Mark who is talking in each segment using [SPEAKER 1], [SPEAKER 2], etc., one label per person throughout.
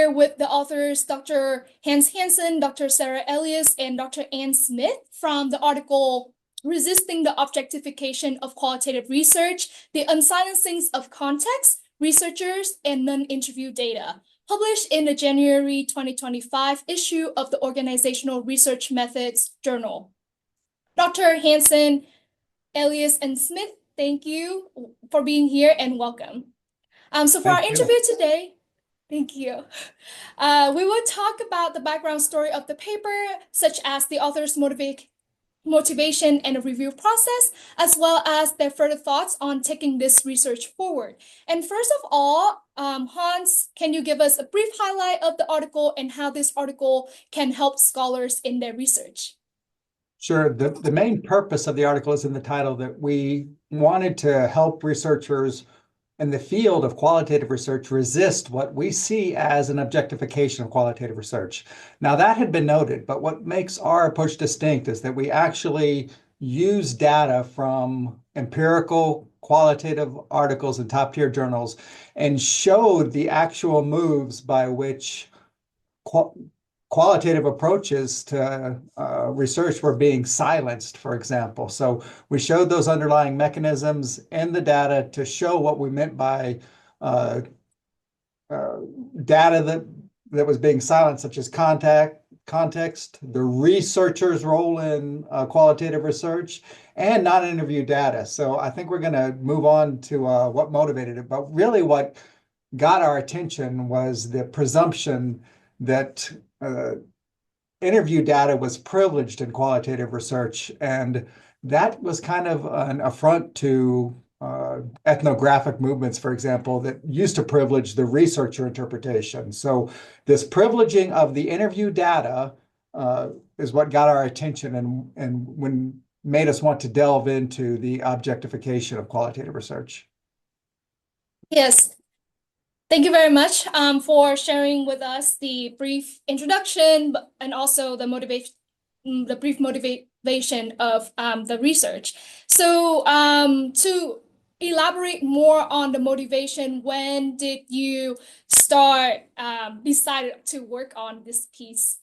[SPEAKER 1] here with the authors, Dr. Hans Hansen, Dr. Sara Elias, and Dr. Ann Smith from the article Resisting the Objectification of Qualitative Research, the Unsilencing of Context, Researchers, and Non-Interview Data, published in the January 2025 issue of the Organizational Research Methods Journal. Dr. Hansen, Elias, and Smith, thank you for being here and welcome. So for our interview today, thank you. We will talk about the background story of the paper, such as the author's motivation and a review process, as well as their further thoughts on taking this research forward. And first of all, Hans, can you give us a brief highlight of the article and how this article can help scholars in their research?
[SPEAKER 2] Sure. The main purpose of the article is in the title, that we wanted to help researchers in the field of qualitative research resist what we see as an objectification of qualitative research. Now, that had been noted, but what makes our approach distinct is that we actually use data from empirical qualitative articles in top-tier journals and showed the actual moves by which qualitative approaches to research were being silenced, for example. So we showed those underlying mechanisms in the data to show what we meant by data that was being silenced, such as context, the researcher's role in qualitative research, and non-interview data. So I think we're going to move on to what motivated it. But really what got our attention was the presumption that interview data was privileged in qualitative research, and that was kind of an affront to ethnographic movements, for example, that used to privilege the researcher interpretation. So this privileging of the interview data is what got our attention and when made us want to delve into the objectification of qualitative research.
[SPEAKER 1] Yes. Thank you very much for sharing with us the brief introduction and also the brief motivation of the research. So to elaborate more on the motivation, when did you decided to work on this piece?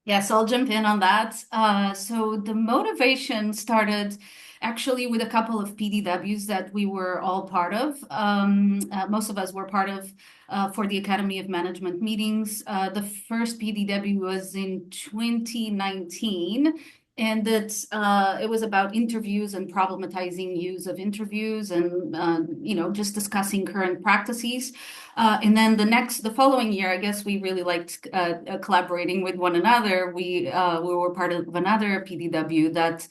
[SPEAKER 3] Yes, I'll jump in on that. So the motivation started actually with a couple of PDWs that we were all part of. Most of us were part of for the Academy of Management meetings. The first PDW was in 2019. And it was about interviews and problematizing use of interviews and, just discussing current practices. And then the following year, I guess we really liked collaborating with one another. We were part of another PDW that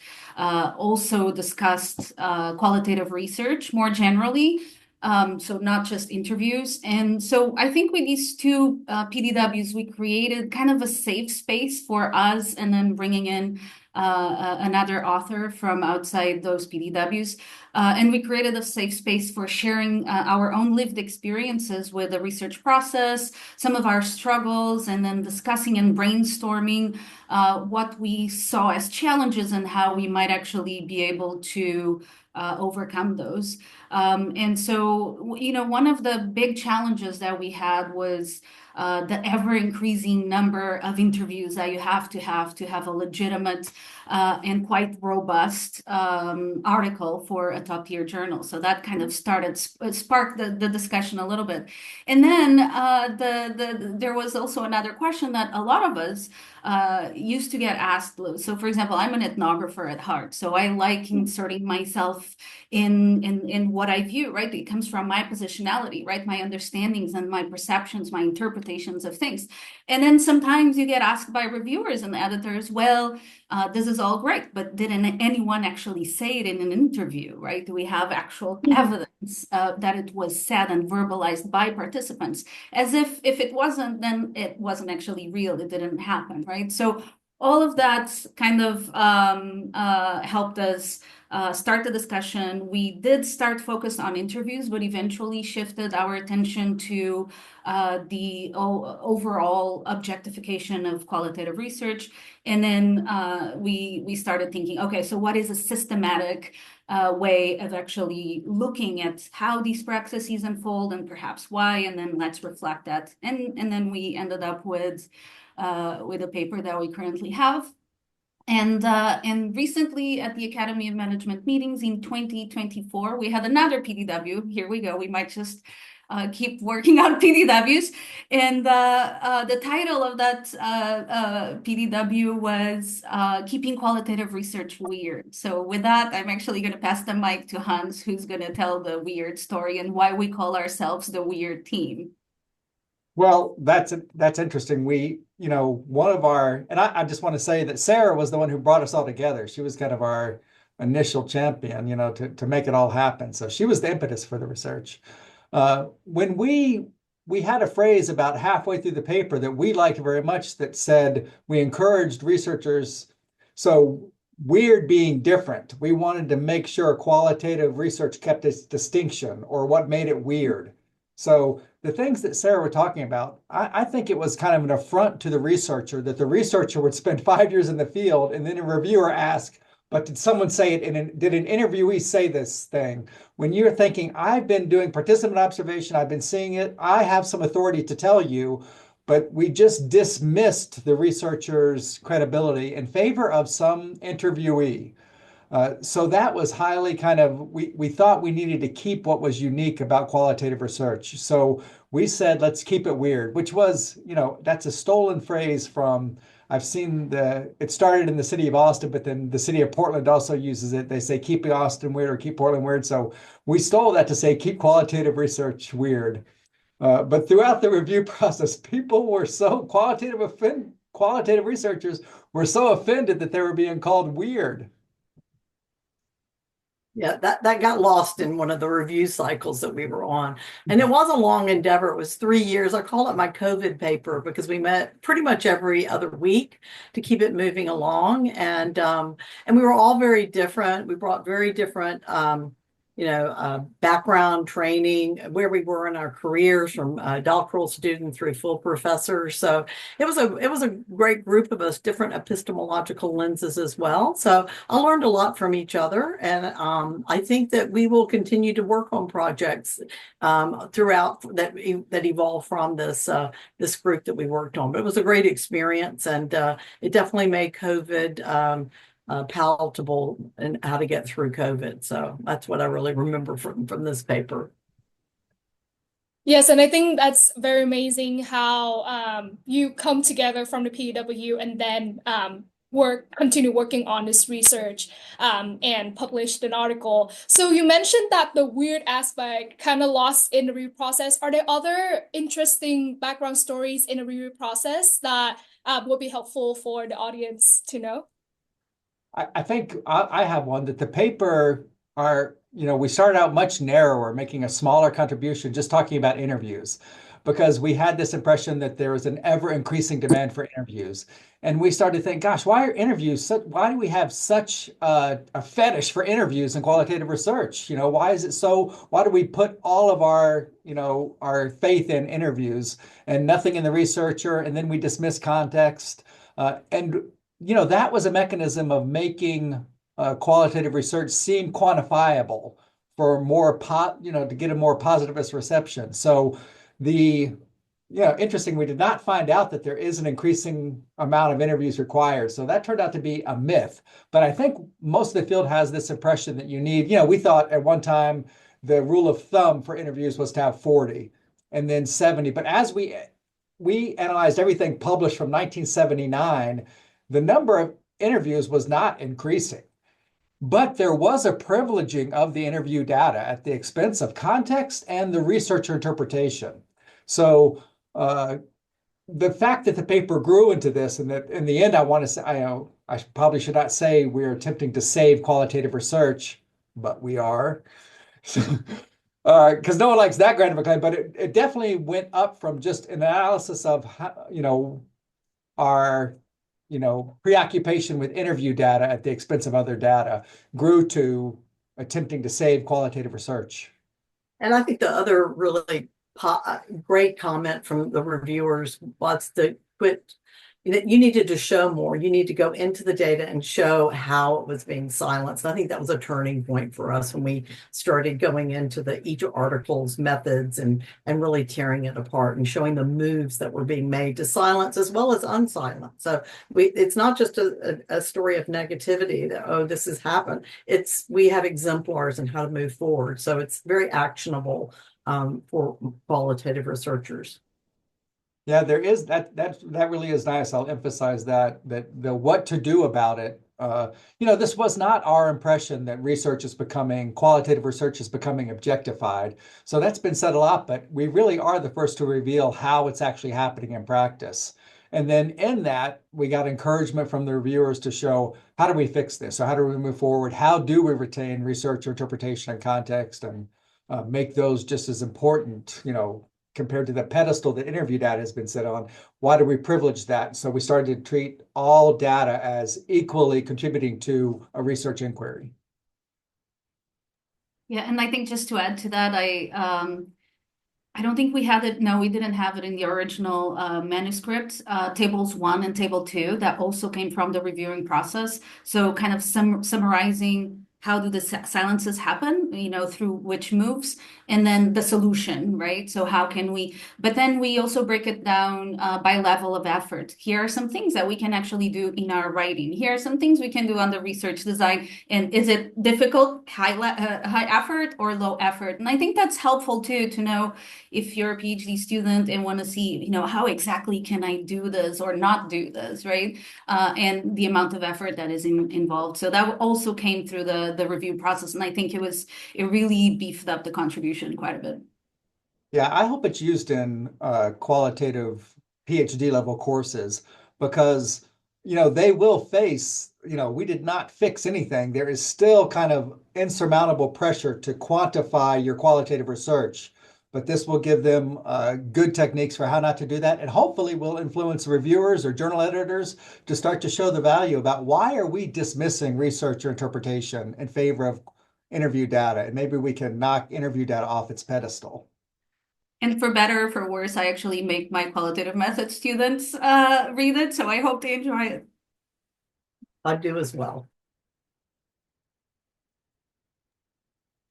[SPEAKER 3] also discussed qualitative research more generally. So not just interviews. And so I think with these two PDWs, we created kind of a safe space for us, and then bringing in another author from outside those PDWs. And we created a safe space for sharing our own lived experiences with the research process, some of our struggles, and then discussing and brainstorming what we saw as challenges and how we might actually be able to overcome those. And so, one of the big challenges that we had was the ever-increasing number of interviews that you have to have a legitimate and quite robust article for a top-tier journal. So that kind of sparked the discussion a little bit. And then there was also another question that a lot of us used to get asked. So, for example, I'm an ethnographer at heart, so I like inserting myself in what I view, right? It comes from my positionality, right? My understandings and my perceptions, my interpretations of things. And then sometimes you get asked by reviewers and editors, well, this is all great, but didn't anyone actually say it in an interview, right? Do we have actual evidence that it was said and verbalized by participants? As if it wasn't, then it wasn't actually real, it didn't happen, right? So all of that kind of helped us start the discussion. We did start focus on interviews, but eventually shifted our attention to the overall objectification of qualitative research. And then we started thinking, okay, so what is a systematic way of actually looking at how these practices unfold and perhaps why, and then let's reflect that. And then we ended up with a paper that we currently have. And recently at the Academy of Management meetings in 2024, we had another PDW. Here we go. We might just keep working on PDWs. And the title of that PDW was Keeping Qualitative Research Weird. So with that, I'm actually going to pass the mic to Hans, who's going to tell the weird story and why we call ourselves the weird team.
[SPEAKER 2] Well, that's interesting. One of our, and I just want to say that Sara was the one who brought us all together. She was kind of our initial champion, to make it all happen. So she was the impetus for the research. When we had a phrase about halfway through the paper that we liked very much that said we encouraged researchers, so weird being different. We wanted to make sure qualitative research kept its distinction or what made it weird. So the things that Sara was talking about, I think it was kind of an affront to the researcher that the researcher would spend 5 years in the field and then a reviewer ask, but did someone say it? Did an interviewee say this thing? When you're thinking, I've been doing participant observation, I've been seeing it, I have some authority to tell you, but we just dismissed the researcher's credibility in favor of some interviewee. So that was highly kind of, we thought we needed to keep what was unique about qualitative research. So we said, let's keep it weird, which was, that's a stolen phrase from, I've seen it started in the city of Austin, but then the city of Portland also uses it. They say, keep Austin weird or keep Portland weird. So we stole that to say, keep qualitative research weird. But throughout the review process, people were so qualitative researchers were so offended that they were being called weird.
[SPEAKER 4] Yeah, that got lost in one of the review cycles that we were on. And it was a long endeavor. It was 3 years. I call it my COVID paper because we met pretty much every other week to keep it moving along. And we were all very different. We brought very different background training, where we were in our careers, from doctoral student through full professor. So it was a great group of us, different epistemological lenses as well. So I learned a lot from each other, and I think that we will continue to work on projects throughout that evolved from this group that we worked on. But it was a great experience, and it definitely made COVID palatable and how to get through COVID. So that's what I really remember from this paper.
[SPEAKER 1] Yes, and I think that's very amazing how you come together from the PW and then continue working on this research and published an article. So you mentioned that the weird aspect kind of lost in the review process. Are there other interesting background stories in the review process that would be helpful for the audience to know?
[SPEAKER 2] I think I have one that the paper we started out much narrower, making a smaller contribution, just talking about interviews, because we had this impression that there was an ever increasing demand for interviews. And we started to think, gosh, why do we have such a fetish for interviews in qualitative research? Why do we put all of our faith in interviews and nothing in the researcher, and then we dismiss context? That was a mechanism of making qualitative research seem quantifiable for to get a more positivist reception. So interesting, we did not find out that there is an increasing amount of interviews required. So that turned out to be a myth. But I think most of the field has this impression that you need, we thought at one time the rule of thumb for interviews was to have 40 and then 70. But as we analyzed everything published from 1979, the number of interviews was not increasing, but there was a privileging of the interview data at the expense of context and the researcher interpretation. So the fact that the paper grew into this, and that in the end, I want to say, I probably should not say we're attempting to save qualitative research, but we are. Because no one likes that grand of a claim, but it definitely went up from just an analysis of how, our preoccupation with interview data at the expense of other data grew to attempting to save qualitative research.
[SPEAKER 4] And I think the other really great comment from the reviewers was the quit. You needed to show more. You need to go into the data and show how it was being silenced. I think that was a turning point for us when we started going into each article's methods and really tearing it apart and showing the moves that were being made to silence as well as unsilence. So it's not just a story of negativity that, oh, this has happened. We have exemplars and how to move forward. So it's very actionable for qualitative researchers.
[SPEAKER 2] Yeah, there is that really is nice. I'll emphasize that the what to do about it. This was not our impression that qualitative research is becoming objectified. So that's been said a lot, but we really are the first to reveal how it's actually happening in practice. And then in that, we got encouragement from the reviewers to show, how do we fix this? So how do we move forward? How do we retain research, interpretation, and context, and make those just as important, compared to the pedestal that interview data has been set on? Why do we privilege that? So we started to treat all data as equally contributing to a research inquiry.
[SPEAKER 3] Yeah, and I think just to add to that, I don't think we had it. No, we didn't have it in the original manuscript. Tables 1 and table 2 that also came from the reviewing process. So kind of summarizing how do the silences happen, through which moves, and then the solution, right? So how can we, but then we also break it down by level of effort. Here are some things that we can actually do in our writing. Here are some things we can do on the research design. And is it difficult, high effort or low effort? And I think that's helpful too, to know if you're a PhD student and want to see, how exactly can I do this or not do this, right? And the amount of effort that is involved. So that also came through the review process. And I think it really beefed up the contribution quite a bit.
[SPEAKER 2] Yeah, I hope it's used in qualitative PhD level courses, because, they will face, we did not fix anything. There is still kind of insurmountable pressure to quantify your qualitative research, but this will give them good techniques for how not to do that, and hopefully will influence reviewers or journal editors to start to show the value about why are we dismissing research or interpretation in favor of interview data, and maybe we can knock interview data off its pedestal.
[SPEAKER 3] And for better or for worse, I actually make my qualitative method students read it, so I hope they enjoy it.
[SPEAKER 4] I do as well.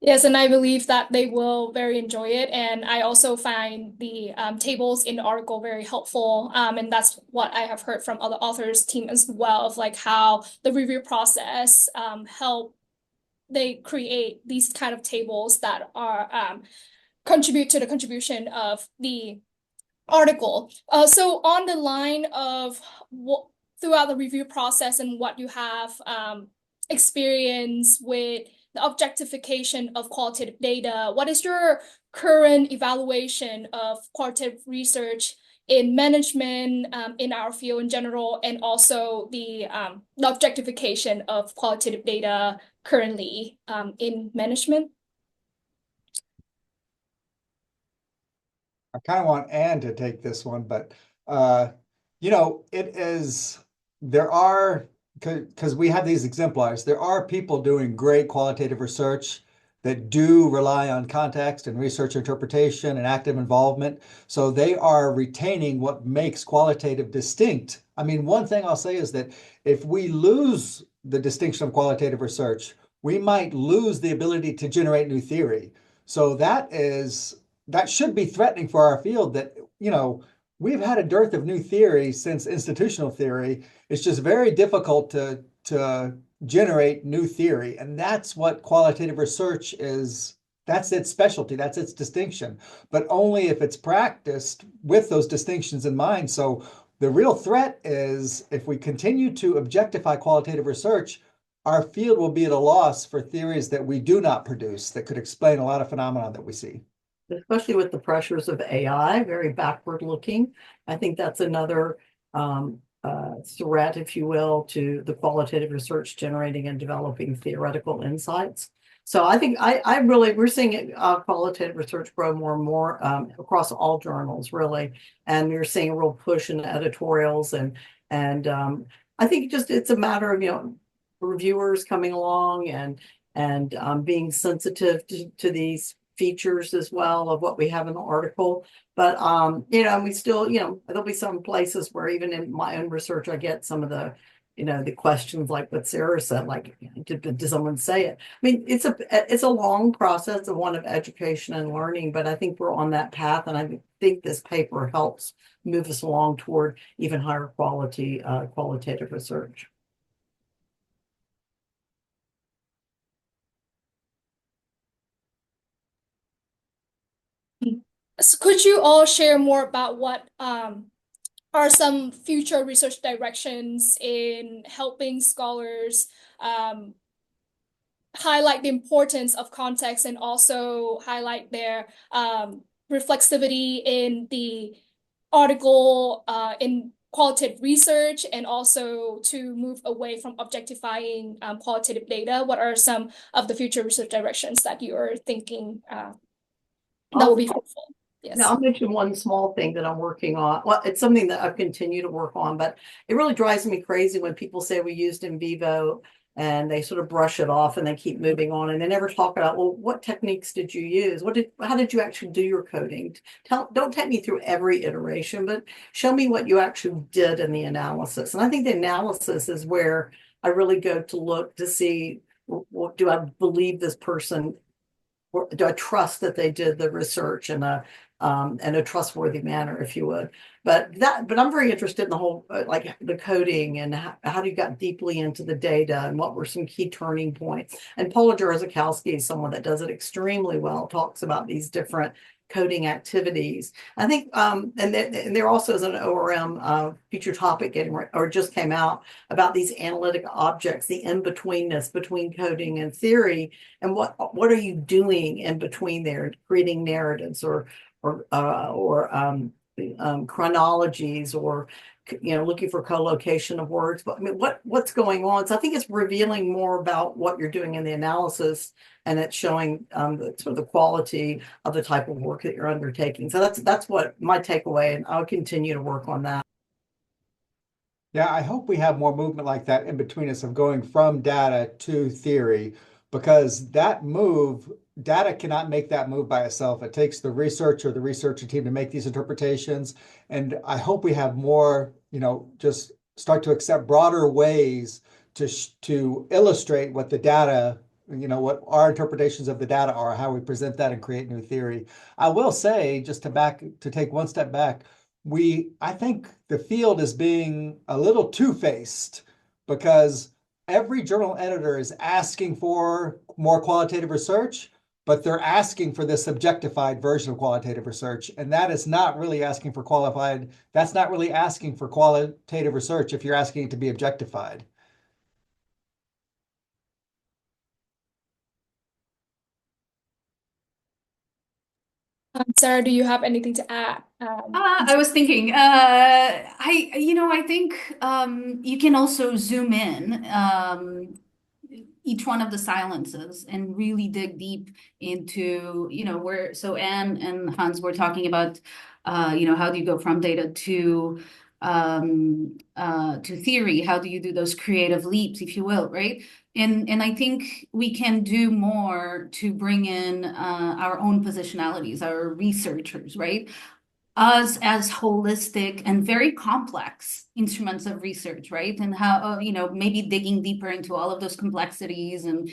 [SPEAKER 1] Yes, and I believe that they will very enjoy it. And I also find the tables in the article very helpful. And that's what I have heard from other authors' team as well, of like how the review process help they create these kind of tables that are contribute to the contribution of the article. So on the line of what throughout the review process and what you have experience with the objectification of qualitative data, what is your current evaluation of qualitative research in management, in our field in general, and also the objectification of qualitative data currently in management?
[SPEAKER 2] I kind of want Anne to take this one, but because we have these exemplars, there are people doing great qualitative research that do rely on context and research interpretation and active involvement. So they are retaining what makes qualitative distinct. I mean, one thing I'll say is that if we lose the distinction of qualitative research, we might lose the ability to generate new theory. So that should be threatening for our field, that, we've had a dearth of new theory since institutional theory. It's just very difficult to generate new theory. And that's what qualitative research is. That's its specialty. That's its distinction, but only if it's practiced with those distinctions in mind. So the real threat is if we continue to objectify qualitative research, our field will be at a loss for theories that we do not produce that could explain a lot of phenomena that we see.
[SPEAKER 4] Especially with the pressures of AI, very backward looking. I think that's another threat, if you will, to the qualitative research generating and developing theoretical insights. So I think we're seeing qualitative research grow more and more across all journals, really. And you're seeing a real push in editorials and I think it's a matter of, reviewers coming along and being sensitive to these features as well of what we have in the article. But we still, there'll be some places where even in my own research, I get some of the questions like what Sara said, like, did someone say it? I mean, it's a long process, of one of education and learning, but I think we're on that path, and I think this paper helps move us along toward even higher quality qualitative research.
[SPEAKER 1] So could you all share more about what are some future research directions in helping scholars highlight the importance of context and also highlight their reflexivity in the article in qualitative research, and also to move away from objectifying qualitative data? What are some of the future research directions that you are thinking that will be helpful? Yes.
[SPEAKER 4] Now, I'll mention one small thing that I'm working on. Well, it's something that I've continued to work on, but it really drives me crazy when people say we used in vivo and they sort of brush it off and they keep moving on, and they never talk about, well, what techniques did you use? How did you actually do your coding? Don't take me through every iteration, but show me what you actually did in the analysis. And I think the analysis is where I really go to look to see, do I believe this person, or do I trust that they did the research in a trustworthy manner, if you would. But I'm very interested in the whole, like the coding and how you got deeply into the data and what were some key turning points. And Paula Jarzakowski is someone that does it extremely well, talks about these different coding activities. I think, and there also is an ORM future topic just came out about these analytic objects, the in-betweenness between coding and theory, and what are you doing in between there, creating narratives or chronologies, or looking for co-location of words. But I mean, what's going on? So I think it's revealing more about what you're doing in the analysis, and it's showing sort of the quality of the type of work that you're undertaking. So that's what my takeaway, and I'll continue to work on that.
[SPEAKER 2] Yeah, I hope we have more movement like that in between us of going from data to theory, because data cannot make that move by itself. It takes the researcher team to make these interpretations. And I hope we have more, just start to accept broader ways to illustrate what the data, what our interpretations of the data are, how we present that and create new theory. I will say, just to take one step back, I think the field is being a little two-faced, because every journal editor is asking for more qualitative research, but they're asking for this objectified version of qualitative research. And that is not really asking for that's not really asking for qualitative research if you're asking it to be objectified.
[SPEAKER 1] Sara, do you have anything to add?
[SPEAKER 3] I was thinking, I think you can also zoom in each one of the silences and really dig deep into, so Anne and Hans were talking about, how do you go from data to theory? How do you do those creative leaps, if you will, right? And I think we can do more to bring in our own positionalities, our researchers, right? Us as holistic and very complex instruments of research, right? And how, maybe digging deeper into all of those complexities and,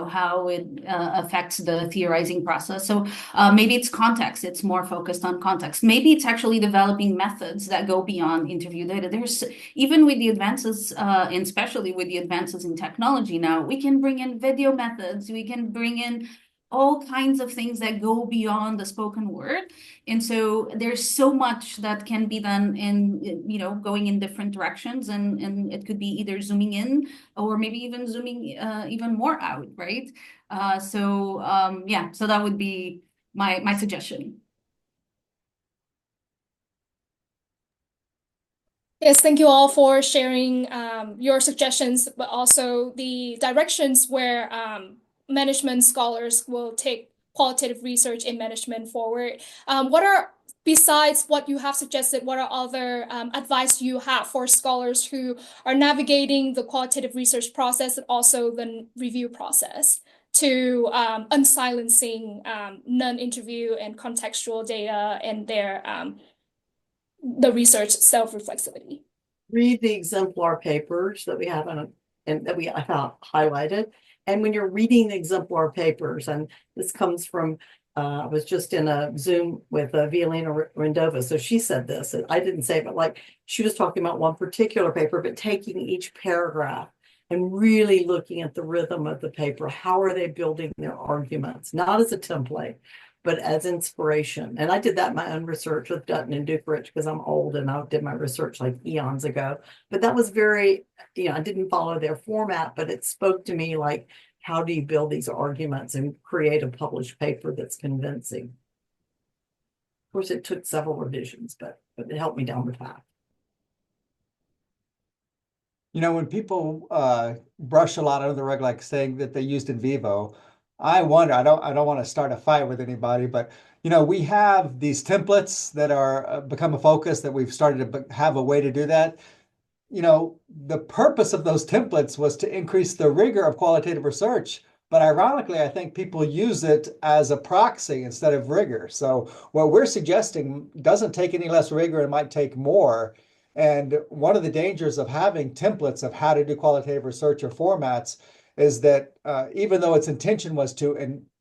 [SPEAKER 3] how it affects the theorizing process. So maybe it's context, it's more focused on context. Maybe it's actually developing methods that go beyond interview data. There's, even with the advances, and especially with the advances in technology now, we can bring in video methods, we can bring in all kinds of things that go beyond the spoken word. And so there's so much that can be done in, going in different directions, and it could be either zooming in or maybe even zooming even more out, right? So that would be my suggestion.
[SPEAKER 1] Yes, thank you all for sharing your suggestions, but also the directions where management scholars will take qualitative research in management forward. What are besides what you have suggested, what are other advice you have for scholars who are navigating the qualitative research process and also the review process to unsilencing non-interview and contextual data and their the research self-reflexivity?
[SPEAKER 4] Read the exemplar papers that we have and that I found highlighted. And when you're reading the exemplar papers, and this comes from, I was just in a Zoom with Violina Rendova. So she said this, and I didn't say, but like she was talking about one particular paper, but taking each paragraph and really looking at the rhythm of the paper. How are they building their arguments? Not as a template, but as inspiration. And I did that in my own research with Dutton and Dukerich because I'm old and I did my research like eons ago. But that was very, I didn't follow their format, but it spoke to me like, how do you build these arguments and create a published paper that's convincing? Of course, it took several revisions, but it helped me down the path.
[SPEAKER 2] When people brush a lot under the rug, like saying that they used in vivo, I wonder, I don't want to start a fight with anybody, but we have these templates that are become a focus that we've started to have a way to do that. The purpose of those templates was to increase the rigor of qualitative research. But ironically, I think people use it as a proxy instead of rigor. So what we're suggesting doesn't take any less rigor, it might take more. And one of the dangers of having templates of how to do qualitative research or formats is that even though its intention was to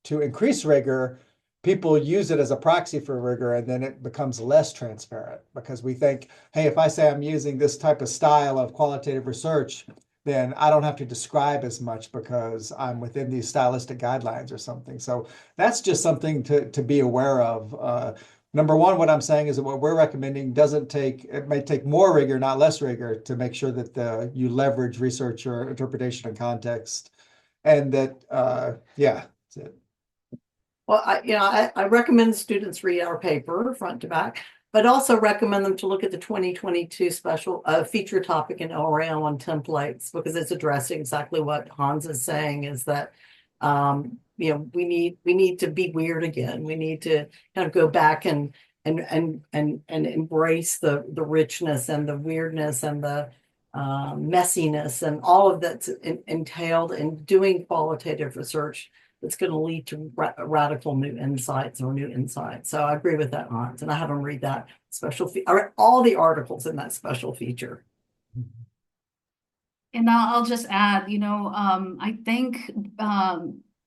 [SPEAKER 2] increase rigor, people use it as a proxy for rigor, and then it becomes less transparent because we think, hey, if I say I'm using this type of style of qualitative research, then I don't have to describe as much because I'm within these stylistic guidelines or something. So that's just something to be aware of. Number one, what I'm saying is that what we're recommending it may take more rigor, not less rigor, to make sure that you leverage research or interpretation and context. And that, yeah, that's it.
[SPEAKER 4] Well, I recommend students read our paper front to back, but also recommend them to look at the 2022 special feature topic in ORM on templates, because it's addressing exactly what Hans is saying, is that we need to be weird again. We need to kind of go back and embrace the richness and the weirdness and the messiness and all of that's entailed in doing qualitative research that's going to lead to radical new insights or new insights. So I agree with that, Hans, and I have them read that special I read all the articles in that special feature.
[SPEAKER 3] And I'll just add, I think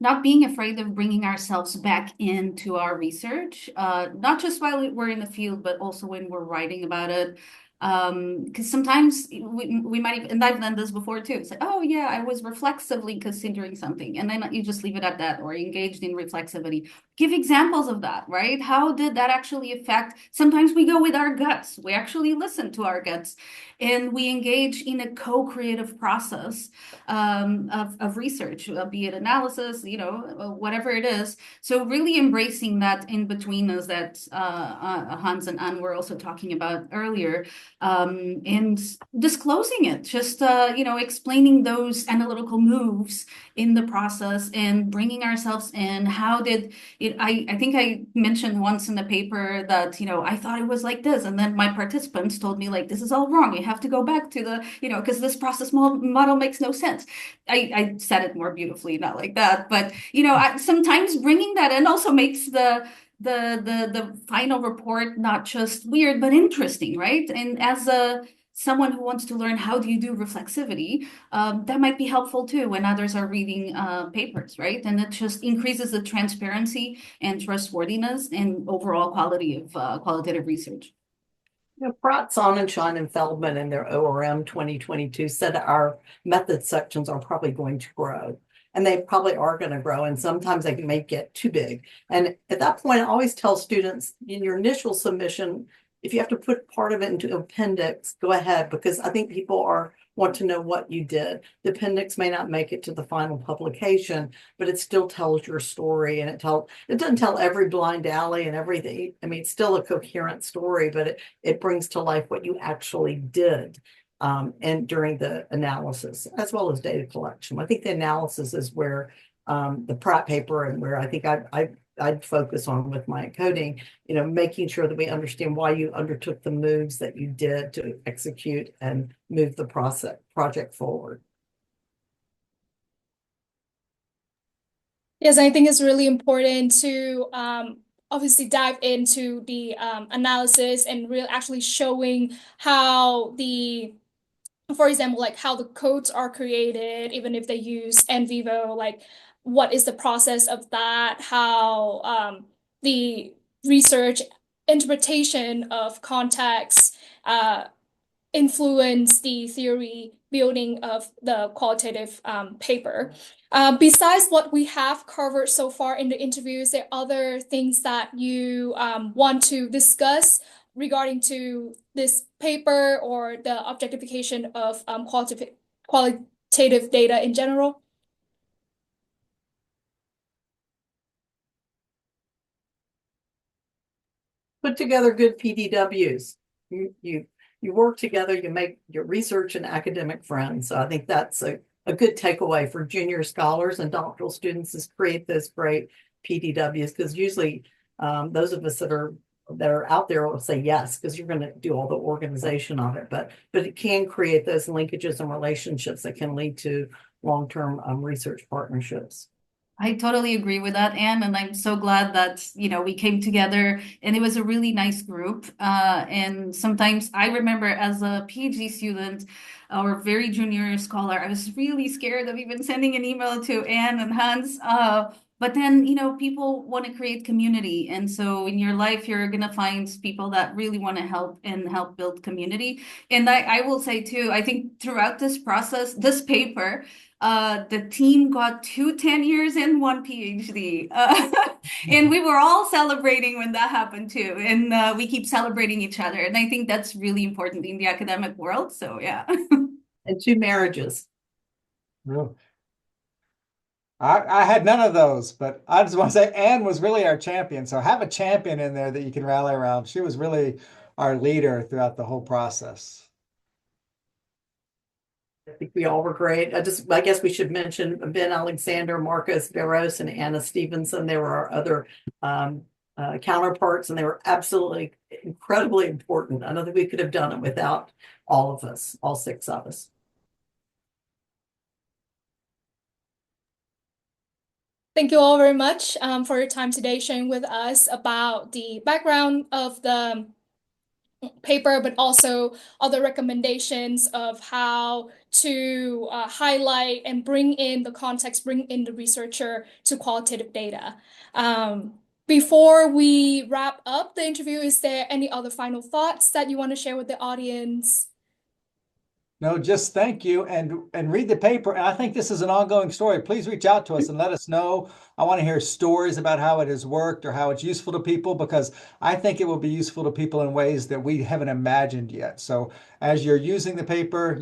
[SPEAKER 3] not being afraid of bringing ourselves back into our research, not just while we're in the field, but also when we're writing about it. Because sometimes we might even, and I've done this before too. It's like, oh yeah, I was reflexively considering something, and then you just leave it at that, or engaged in reflexivity. Give examples of that, right? How did that actually affect? Sometimes we go with our guts. We actually listen to our guts, and we engage in a co-creative process of research, be it analysis, whatever it is. So really embracing that in between us that Hans and Anne were also talking about earlier. And disclosing it, just explaining those analytical moves in the process and bringing ourselves in. How did it? I think I mentioned once in the paper that I thought it was like this, and then my participants told me like this is all wrong. You have to go back to the because this process model makes no sense. I said it more beautifully, not like that, but sometimes bringing that in also makes the final report not just weird but interesting, right? And as someone who wants to learn how do you do reflexivity, that might be helpful too when others are reading papers, right? And it just increases the transparency and trustworthiness and overall quality of qualitative research.
[SPEAKER 4] Pratt, Sonnenschein, and Feldman in their ORM 2022 said our method sections are probably going to grow. And they probably are going to grow, and sometimes they may get too big. And at that point, I always tell students in your initial submission, if you have to put part of it into appendix, go ahead, because I think people want to know what you did. The appendix may not make it to the final publication, but it still tells your story, and it doesn't tell every blind alley and everything. I mean, it's still a coherent story, but it brings to life what you actually did. And during the analysis, as well as data collection. I think the analysis is where the Pratt paper and where I think I I'd focus on with my coding, making sure that we understand why you undertook the moves that you did to execute and move the project forward.
[SPEAKER 1] Yes, I think it's really important to obviously dive into the analysis and real actually showing how for example, like how the codes are created, even if they use NVivo, like what is the process of that, how the research interpretation of context influence the theory building of the qualitative paper. Besides what we have covered so far in the interviews, there are other things that you want to discuss regarding to this paper or the objectification of qualitative data in general?
[SPEAKER 4] Put together good PDWs. You work together, you make your research and academic friends. So I think that's a good takeaway for junior scholars and doctoral students, is create those great PDWs, because usually those of us that are out there will say yes, because you're going to do all the organization of it, but it can create those linkages and relationships that can lead to long-term research partnerships.
[SPEAKER 3] I totally agree with that, Anne, and I'm so glad that, we came together and it was a really nice group. And sometimes I remember as a PhD student or very junior scholar, I was really scared of even sending an email to Anne and Hans. But then, people want to create community. And so in your life, you're going to find people that really want to help build community. And I will say too, I think throughout this process, this paper, the team got 2 10 years and 1 PhD. And we were all celebrating when that happened too. And we keep celebrating each other. And I think that's really important in the academic world. So yeah.
[SPEAKER 4] And 2 marriages.
[SPEAKER 2] Really? I had none of those, but I just want to say Anne was really our champion. So have a champion in there that you can rally around. She was really our leader throughout the whole process.
[SPEAKER 4] I think we all were great. I guess we should mention Ben Alexander, Marcos Barros, and Anna Stevenson. They were our other counterparts, and they were absolutely incredibly important. I don't think we could have done it without all of us, all 6 of us.
[SPEAKER 1] Thank you all very much for your time today, sharing with us about the background of the paper, but also other recommendations of how to highlight and bring in the context, bring in the researcher to qualitative data. Before we wrap up the interview, is there any other final thoughts that you want to share with the audience?
[SPEAKER 2] No, just thank you and read the paper. And I think this is an ongoing story. Please reach out to us and let us know. I want to hear stories about how it has worked or how it's useful to people, because I think it will be useful to people in ways that we haven't imagined yet. So as you're using the paper,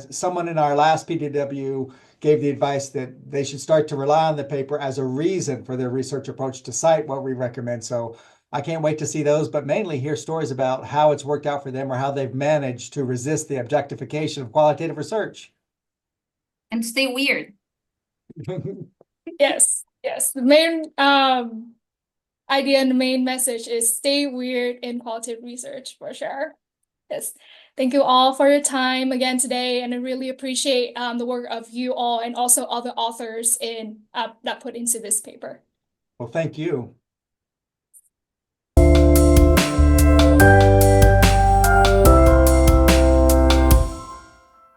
[SPEAKER 2] someone in our last PDW gave the advice that they should start to rely on the paper as a reason for their research approach to cite what we recommend. So I can't wait to see those, but mainly hear stories about how it's worked out for them or how they've managed to resist the objectification of qualitative research.
[SPEAKER 3] And stay weird.
[SPEAKER 1] Yes, yes. The main idea and the main message is stay weird in qualitative research, for sure. Yes. Thank you all for your time again today, and I really appreciate the work of you all and also other authors that put into this paper.
[SPEAKER 2] Well, thank you.